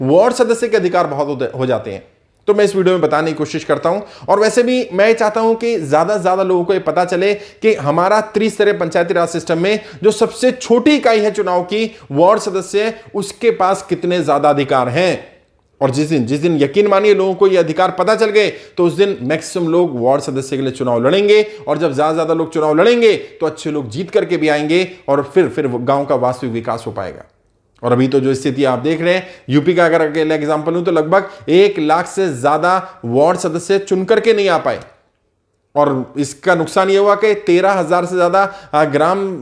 Ward सदस्य के अधिकार बहुत हो जाते हैं। तो मैं इस वीडियो में बताने की कोशिश करता हूं, और वैसे भी मैं चाहता हूं कि ज्यादा से ज्यादा लोगों को यह पता चले कि हमारा त्रिस्तरीय पंचायती राज सिस्टम में जो सबसे छोटी इकाई है चुनाव की, वार्ड सदस्य, उसके पास कितने ज्यादा अधिकार हैं। और जिस दिन यकीन मानिए लोगों को ये अधिकार पता चल गए, तो उस दिन मैक्सिमम लोग वार्ड सदस्य के लिए चुनाव लड़ेंगे, और जब ज्यादा लोग चुनाव लड़ेंगे तो अच्छे लोग जीत करके भी आएंगे, और फिर गांव का वास्तविक विकास हो पाएगा। और अभी तो जो स्थिति आप देख रहे हैं, यूपी का अगर अकेला एग्जांपल हूं तो लगभग 1 लाख से ज्यादा वार्ड सदस्य चुन करके नहीं आ पाए, और इसका नुकसान यह हुआ कि 13,000 से ज्यादा ग्राम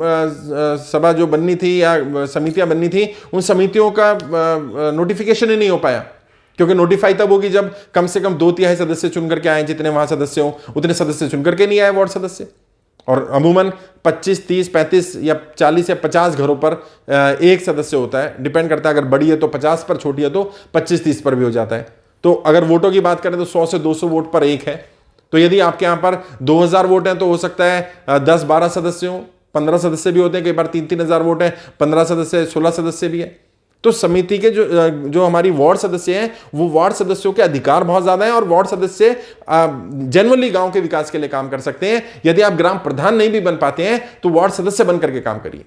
सभा जो बननी थी या समितियां बननी थी, उन समितियों का नोटिफिकेशन ही नहीं हो पाया, क्योंकि नोटिफाई तब होगी जब कम से कम 2/3 सदस्य चुन करके आए, जितने वहां सदस्य हो उतने सदस्य चुन करके नहीं आए वार्ड सदस्य। और अमूमन 25, 30, 35 या 40 या 50 घरों पर एक सदस्य होता है, डिपेंड करता है, अगर बड़ी है तो 50 पर, छोटी है तो 25-30 पर भी हो जाता है। तो अगर वोटों की बात करें तो 100 से 200 वोट पर एक है। तो यदि आपके यहां पर 2000 वोट हैं तो हो सकता है 10-12 सदस्य हो, 15 सदस्य भी होते हैं, कई बार 3-3 हजार वोट हैं, 15 सदस्य, 16 सदस्य भी है। तो समिति के जो हमारी वार्ड सदस्य हैं, वो वार्ड सदस्यों के अधिकार बहुत ज्यादा हैं, और वार्ड सदस्य जनरली गांव के विकास के लिए काम कर सकते हैं। यदि आप ग्राम प्रधान नहीं भी बन पाते हैं तो वार्ड सदस्य बन करके काम करिए।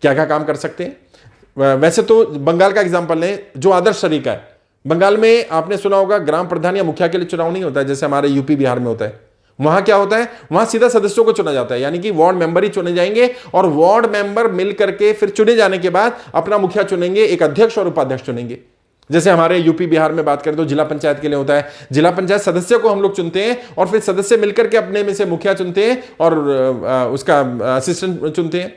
क्या क्या काम कर सकते हैं? वैसे तो बंगाल का एग्जाम्पल लें जो आदर्श तरीका है। बंगाल में आपने सुना होगा ग्राम प्रधान या मुखिया के लिए चुनाव नहीं होता है जैसे हमारे यूपी बिहार में होता है। वहां क्या होता है, वहां सीधा सदस्यों को चुना जाता है, यानी कि वार्ड मेंबर ही चुने जाएंगे, और वार्ड मेंबर मिल करके फिर चुने जाने के बाद अपना मुखिया चुनेंगे, एक अध्यक्ष और उपाध्यक्ष चुनेंगे। जैसे हमारे यूपी बिहार में बात करें तो जिला पंचायत के लिए होता है, जिला पंचायत सदस्य को हम लोग चुनते हैं, और फिर सदस्य मिलकर के अपने में से मुखिया चुनते हैं और उसका असिस्टेंट चुनते हैं।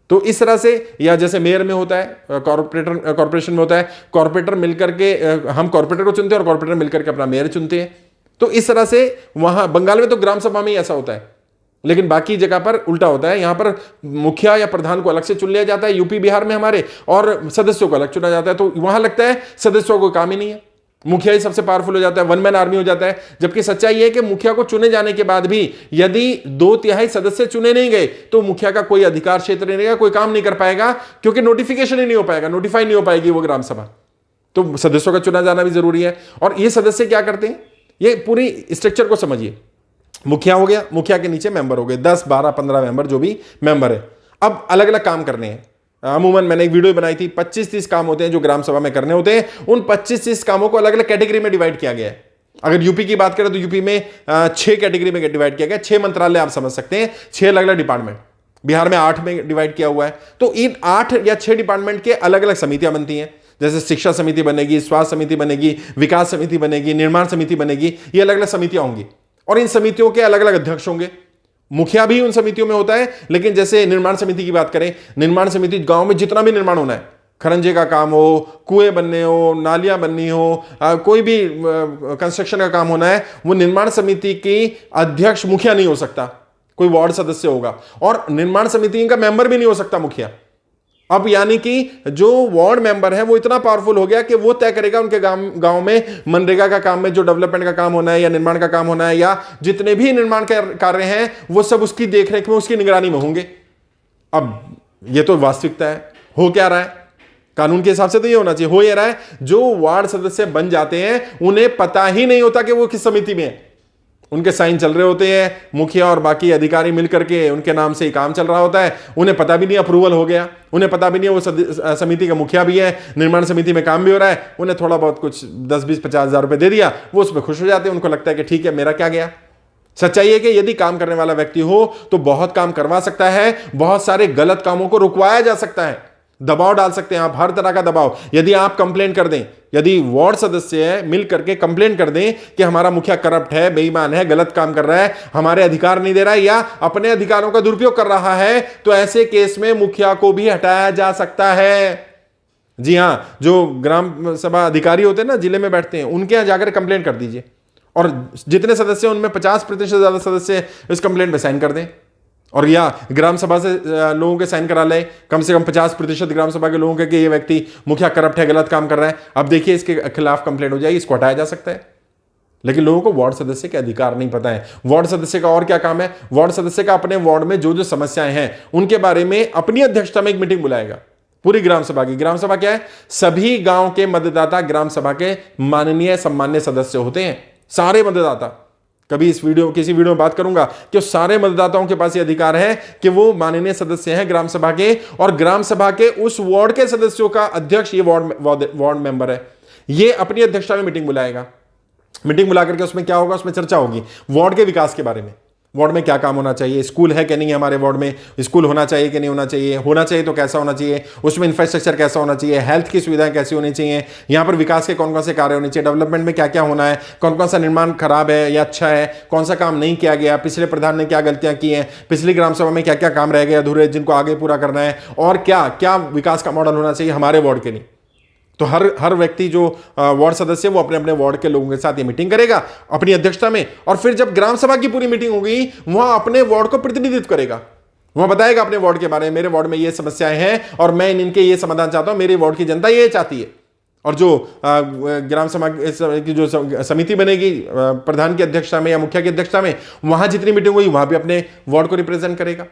तो इस तरह से, या जैसे मेयर में होता है, कॉर्पोरेशन में होता है, कॉर्पोरेटर मिलकर के हम कॉर्पोरेटर को चुनते हैं और कॉर्पोरेटर मिलकर के अपना मेयर चुनते हैं। तो इस तरह से वहां बंगाल में तो ग्राम सभा में ही ऐसा होता है, लेकिन बाकी जगह पर उल्टा होता है। यहां पर मुखिया या प्रधान को अलग से चुन लिया जाता है यूपी बिहार में हमारे, और सदस्यों को अलग चुना जाता है। तो वहां लगता है सदस्यों को काम ही नहीं है, मुखिया ही सबसे पावरफुल हो जाता है, वन मैन आर्मी हो जाता है। जबकि सच्चाई है कि मुखिया को चुने जाने के बाद भी यदि 2/3 सदस्य चुने नहीं गए तो मुखिया का कोई अधिकार क्षेत्र नहीं रहेगा, कोई काम नहीं कर पाएगा, क्योंकि नोटिफिकेशन ही नहीं हो पाएगा, नोटिफाई नहीं हो पाएगी वो ग्राम सभा। तो सदस्यों का चुना जाना भी जरूरी है। और ये सदस्य क्या करते हैं, ये पूरी स्ट्रक्चर को समझिए। मुखिया हो गया, मुखिया के नीचे मेंबर हो गए, 10, 12, 15 मेंबर जो भी मेंबर है। अब अलग अलग काम करने हैं। अमूमन मैंने एक वीडियो बनाई थी, 25-30 काम होते हैं जो ग्राम सभा में करने होते हैं। उन 25-30 कामों को अलग अलग कैटेगरी में डिवाइड किया गया है। अगर यूपी की बात करें तो यूपी में 6 कैटेगरी में डिवाइड किया गया, 6 मंत्रालय आप समझ सकते हैं, 6 अलग अलग डिपार्टमेंट। बिहार में 8 में डिवाइड किया हुआ है। तो इन 8 या 6 डिपार्टमेंट के अलग अलग समितियां बनती हैं, जैसे शिक्षा समिति बनेगी, स्वास्थ्य समिति बनेगी, विकास समिति बनेगी, निर्माण समिति बनेगी। ये अलग अलग समितियां होंगी, और इन समितियों के अलग अलग अध्यक्ष होंगे। मुखिया भी उन समितियों में होता है, लेकिन जैसे निर्माण समिति की बात करें, निर्माण समिति गांव में जितना भी निर्माण होना है, खरंजे का काम हो, कुएं बनने हो, नालियां बननी हो, कोई भी कंस्ट्रक्शन का काम होना है, वो निर्माण समिति की अध्यक्ष मुखिया नहीं हो सकता, कोई वार्ड सदस्य होगा। और निर्माण समिति का मेंबर भी नहीं हो सकता मुखिया। अब यानी कि जो वार्ड मेंबर है वो इतना पावरफुल हो गया कि वो तय करेगा उनके गांव में मनरेगा का काम में जो डेवलपमेंट का काम होना है या निर्माण का काम होना है, या जितने भी निर्माण कार्य हैं वो सब उसकी देखरेख में, उसकी निगरानी में होंगे। अब ये तो वास्तविकता है। हो क्या रहा है, कानून के हिसाब से तो ये होना चाहिए, हो ये रहा है, जो वार्ड सदस्य बन जाते हैं उन्हें पता ही नहीं होता कि वो किस समिति में है। उनके साइन चल रहे होते हैं, मुखिया और बाकी अधिकारी मिलकर के उनके नाम से ही काम चल रहा होता है, उन्हें पता भी नहीं अप्रूवल हो गया, उन्हें पता भी नहीं वो समिति का मुखिया भी है, निर्माण समिति में काम भी हो रहा है। उन्हें थोड़ा बहुत कुछ 10, 20, 50 हजार रुपए दे दिया, वो उसमें खुश हो जाते हैं, उनको लगता है कि ठीक है मेरा क्या गया। सच्चाई है कि यदि काम करने वाला व्यक्ति हो तो बहुत काम करवा सकता है, बहुत सारे गलत कामों को रुकवाया जा सकता है, दबाव डाल सकते हैं आप, हर तरह का दबाव। यदि आप कंप्लेंट कर दें, यदि वार्ड सदस्य है मिल करके कंप्लेंट कर दें कि हमारा मुखिया करप्ट है, बेईमान है, गलत काम कर रहा है, हमारे अधिकार नहीं दे रहा है या अपने अधिकारों का दुरुपयोग कर रहा है, तो ऐसे केस में मुखिया को भी हटाया जा सकता है। जी हां, जो ग्राम सभा अधिकारी होते हैं ना, जिले में बैठते हैं, उनके यहां जाकर कंप्लेंट कर दीजिए, और जितने सदस्य उनमें 50% ज्यादा सदस्य इस कंप्लेंट में साइन कर दें, और या ग्राम सभा से लोगों के साइन करा लें, कम से कम 50% ग्राम सभा के लोगों के कि ये व्यक्ति मुखिया करप्ट है, गलत काम कर रहा है। अब देखिए इसके खिलाफ कंप्लेंट हो जाएगी, इसको हटाया जा सकता है। लेकिन लोगों को वार्ड सदस्य के अधिकार नहीं पता है। वार्ड सदस्य का और क्या काम है, वार्ड सदस्य का अपने वार्ड में जो जो समस्याएं हैं उनके बारे में अपनी अध्यक्षता में एक मीटिंग बुलाएगा, पूरी ग्राम सभा की। ग्राम सभा क्या है? सभी गांव के मतदाता ग्राम सभा के माननीय सम्मान्य सदस्य होते हैं, सारे मतदाता। कभी इस वीडियो किसी वीडियो में बात करूंगा कि सारे मतदाताओं के पास ये अधिकार है कि वो माननीय सदस्य हैं ग्राम सभा के, और ग्राम सभा के उस वार्ड के सदस्यों का अध्यक्ष ये वार्ड मेंबर है। ये अपनी अध्यक्षता में मीटिंग बुलाएगा। मीटिंग बुला करके उसमें क्या होगा? उसमें चर्चा होगी वार्ड के विकास के बारे में। वार्ड में क्या काम होना चाहिए, स्कूल है कि नहीं है हमारे वार्ड में, स्कूल होना चाहिए कि नहीं होना चाहिए, होना चाहिए तो कैसा होना चाहिए, उसमें इंफ्रास्ट्रक्चर कैसा होना चाहिए, हेल्थ की सुविधाएं कैसी होनी चाहिए, यहाँ पर विकास के कौन कौन से कार्य होने चाहिए, डेवलपमेंट में क्या क्या होना है, कौन कौन सा निर्माण खराब है या अच्छा है, कौन सा काम नहीं किया गया, पिछले प्रधान ने क्या गलतियां की हैं, पिछली ग्राम सभा में क्या क्या काम रह गए अधूरे जिनको आगे पूरा करना है, और क्या क्या विकास का मॉडल होना चाहिए हमारे वार्ड के लिए। तो हर व्यक्ति जो वार्ड सदस्य वो अपने अपने वार्ड के लोगों के साथ ये मीटिंग करेगा अपनी अध्यक्षता में, और फिर जब ग्राम सभा की पूरी मीटिंग होगी वहां अपने वार्ड को प्रतिनिधित्व करेगा। वहां बताएगा अपने वार्ड के बारे में, मेरे वार्ड में ये समस्याएं हैं और मैं इनके ये समाधान चाहता हूं, मेरी वार्ड की जनता ये चाहती है। और जो ग्राम सभा की जो समिति बनेगी प्रधान की अध्यक्षता में या मुखिया की अध्यक्षता में, वहां जितनी मीटिंग हुई वहां भी अपने वार्ड को रिप्रेजेंट करेगा।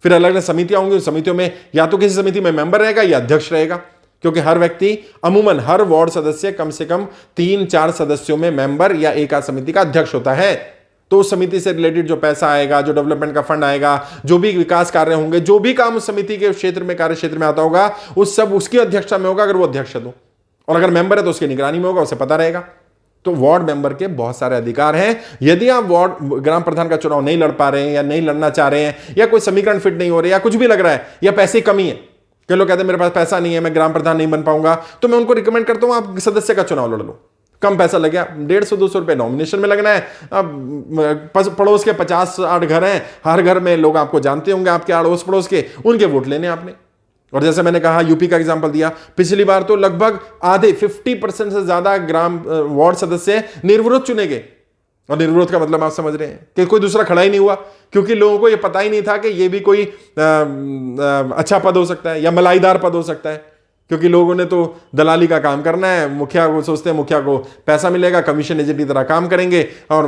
फिर अलग अलग समितियां होंगी, उस समितियों में या तो किसी समिति में मेंबर रहेगा या अध्यक्ष रहेगा, क्योंकि हर व्यक्ति अमूमन हर वार्ड सदस्य कम से कम 3-4 सदस्यों में मेंबर या एक समिति का अध्यक्ष होता है। तो उस समिति से रिलेटेड जो पैसा आएगा, जो डेवलपमेंट का फंड आएगा, जो भी विकास कार्य होंगे, जो भी काम उस समिति के क्षेत्र में कार्य क्षेत्र में आता होगा, उस सब उसकी अध्यक्षता में होगा अगर वो अध्यक्ष है तो, और अगर मेंबर है तो उसकी निगरानी में होगा, उसे पता रहेगा। तो वार्ड मेंबर के बहुत सारे अधिकार हैं। यदि आप वार्ड ग्राम प्रधान का चुनाव नहीं लड़ पा रहे हैं या नहीं लड़ना चाह रहे हैं, या कोई समीकरण फिट नहीं हो रहे, या कुछ भी लग रहा है, या पैसे की कमी है, कई लोग कहते हैं मेरे पास पैसा नहीं है, मैं ग्राम प्रधान नहीं बन पाऊंगा, तो मैं उनको रिकमेंड करता हूं आप सदस्य का चुनाव लड़ लो। कम पैसा लग गया, 150-200 रुपए नॉमिनेशन में लगना है। अब पड़ोस के 50-60 घर हैं, हर घर में लोग आपको जानते होंगे, आपके अड़ोस पड़ोस के, उनके वोट लेने आपने। और जैसे मैंने कहा यूपी का एग्जांपल दिया, पिछली बार तो लगभग आधे 50% से ज्यादा ग्राम वार्ड सदस्य निर्विरोध चुने गए। और निर्विरोध का मतलब आप समझ रहे हैं कि कोई दूसरा खड़ा ही नहीं हुआ, क्योंकि लोगों को यह पता ही नहीं था कि यह भी कोई अच्छा पद हो सकता है या मलाईदार पद हो सकता है, क्योंकि लोगों ने तो दलाली का काम करना है। मुखिया को सोचते हैं मुखिया को पैसा मिलेगा, कमीशन एजेंट की तरह काम करेंगे, और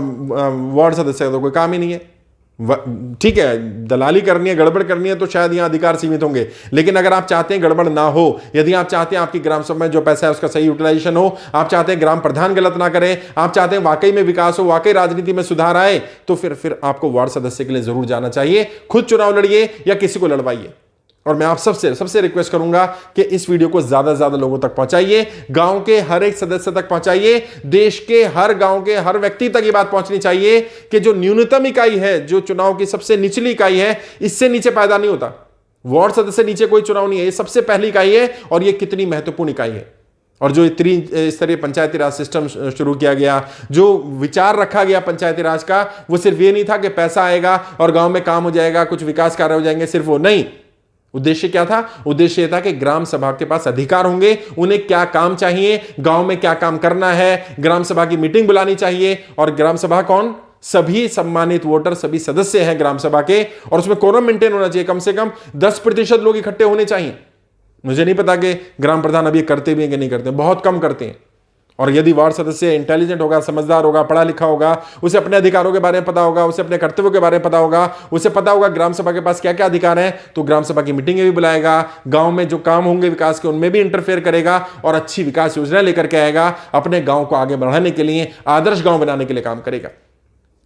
वार्ड सदस्य का तो कोई काम ही नहीं है। ठीक है, दलाली करनी है, गड़बड़ करनी है तो शायद यहां अधिकार सीमित होंगे, लेकिन अगर आप चाहते हैं गड़बड़ ना हो, यदि आप चाहते हैं आपकी ग्राम सभा में जो पैसा है उसका सही यूटिलाइजेशन हो, आप चाहते हैं ग्राम प्रधान गलत ना करे, आप चाहते हैं वाकई में विकास हो, वाकई राजनीति में सुधार आए, तो फिर आपको वार्ड सदस्य के लिए जरूर जाना चाहिए। खुद चुनाव लड़िए या किसी को लड़वाइए। और मैं आप सबसे रिक्वेस्ट करूंगा कि इस वीडियो को ज्यादा से ज्यादा लोगों तक पहुंचाइए, गांव के हर एक सदस्य तक पहुंचाइए, देश के हर गांव के हर व्यक्ति तक ये बात पहुंचनी चाहिए कि जो न्यूनतम इकाई है, जो चुनाव की सबसे निचली इकाई है, इससे नीचे पैदा नहीं होता। वार्ड सदस्य नीचे कोई चुनाव नहीं है, ये सबसे पहली इकाई है, और ये कितनी महत्वपूर्ण इकाई है। और जो त्रिस्तरीय पंचायती राज सिस्टम शुरू किया गया, जो विचार रखा गया पंचायती राज का, वो सिर्फ ये नहीं था कि पैसा आएगा और गांव में काम हो जाएगा, कुछ विकास कार्य हो जाएंगे, सिर्फ वो नहीं। उद्देश्य क्या था? उद्देश्य यह था कि ग्राम सभा के पास अधिकार होंगे, उन्हें क्या काम चाहिए, गांव में क्या काम करना है, ग्राम सभा की मीटिंग बुलानी चाहिए। और ग्राम सभा कौन? सभी सम्मानित वोटर, सभी सदस्य हैं ग्राम सभा के, और उसमें कोरम मेंटेन होना चाहिए। कम से कम 10% लोग इकट्ठे होने चाहिए। मुझे नहीं पता कि ग्राम प्रधान अभी करते भी हैं कि नहीं करते, बहुत कम करते हैं। और यदि वार्ड सदस्य इंटेलिजेंट होगा, समझदार होगा, पढ़ा लिखा होगा, उसे अपने अधिकारों के बारे में पता होगा, उसे अपने कर्तव्यों के बारे में पता होगा, उसे पता होगा ग्राम सभा के पास क्या क्या अधिकार हैं, तो ग्राम सभा की मीटिंगें भी बुलाएगा, गांव में जो काम होंगे विकास के उनमें भी इंटरफेयर करेगा, और अच्छी विकास योजना लेकर के आएगा, अपने गांव को आगे बढ़ाने के लिए, आदर्श गांव बनाने के लिए काम करेगा।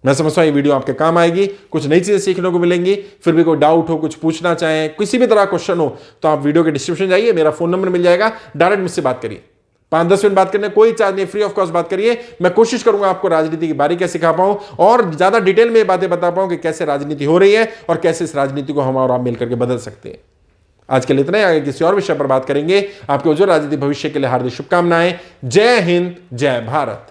मैं समझता हूं ये वीडियो आपके काम आएगी, कुछ नई चीजें सीखने को मिलेंगी। फिर भी कोई डाउट हो, कुछ पूछना चाहें, किसी भी तरह क्वेश्चन हो, तो आप वीडियो के डिस्क्रिप्शन जाइए, मेरा फोन नंबर मिल जाएगा, डायरेक्ट मुझसे बात करिए। 5-10 मिनट बात करने, कोई चार्ज नहीं, फ्री ऑफ कॉस्ट बात करिए। मैं कोशिश करूंगा आपको राजनीति की बारीकियां सिखा पाऊं और ज्यादा डिटेल में बातें बता पाऊं कि कैसे राजनीति हो रही है और कैसे इस राजनीति को हम और आप मिलकर के बदल सकते हैं। आज के लिए इतना ही, आगे किसी और विषय पर बात करेंगे। आपके उज्जवल राजनीति भविष्य के लिए हार्दिक शुभकामनाएं। जय हिंद, जय भारत।